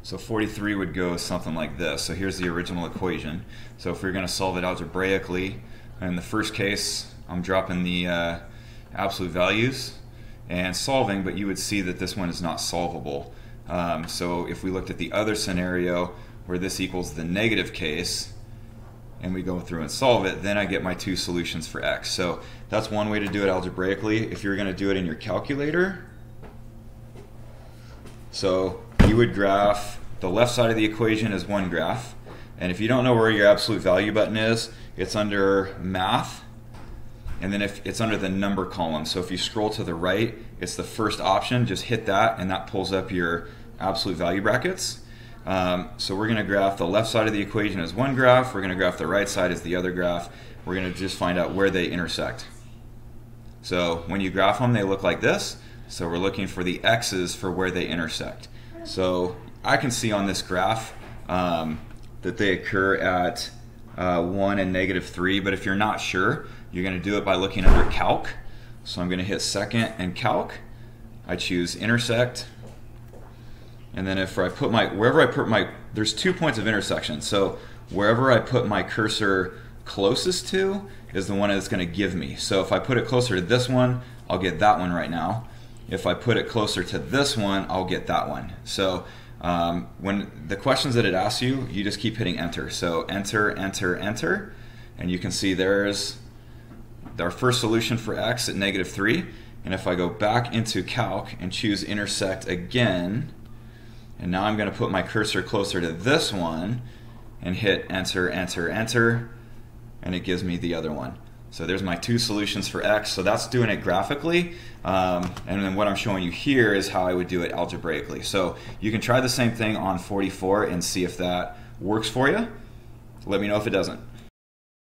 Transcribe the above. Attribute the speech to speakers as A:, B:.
A: So 43 would go something like this. So here's the original equation. So if we're going to solve it algebraically, in the first case, I'm dropping the absolute values and solving, but you would see that this one is not solvable. So if we looked at the other scenario where this equals the negative case, and we go through and solve it, then I get my two solutions for x. So that's one way to do it algebraically. If you're going to do it in your calculator, so you would graph the left side of the equation as one graph, and if you don't know where your absolute value button is, it's under math, and then if it's under the number column. So if you scroll to the right, it's the first option. Just hit that and that pulls up your absolute value brackets. So we're going to graph the left side of the equation as one graph, we're going to graph the right side as the other graph. We're going to just find out where they intersect. So when you graph them, they look like this. So we're looking for the x's for where they intersect. So I can see on this graph that they occur at 1 and -3, but if you're not sure, you're going to do it by looking under calc. So I'm going to hit second and calc. I choose intersect. And then if I put wherever I put my, there's 2 points of intersection. So wherever I put my cursor closest to is the one it's going to give me. So if I put it closer to this one, I'll get that one right now. If I put it closer to this one, I'll get that one. So when the questions that it asks you, you just keep hitting enter. So enter, enter, enter. And you can see there's our first solution for x at -3. And if I go back into calc and choose intersect again, and now I'm going to put my cursor closer to this one and hit enter, enter, enter, and it gives me the other one. So there's my two solutions for x. So that's doing it graphically. And then what I'm showing you here is how I would do it algebraically. So you can try the same thing on 44 and see if that works for you. Let me know if it doesn't.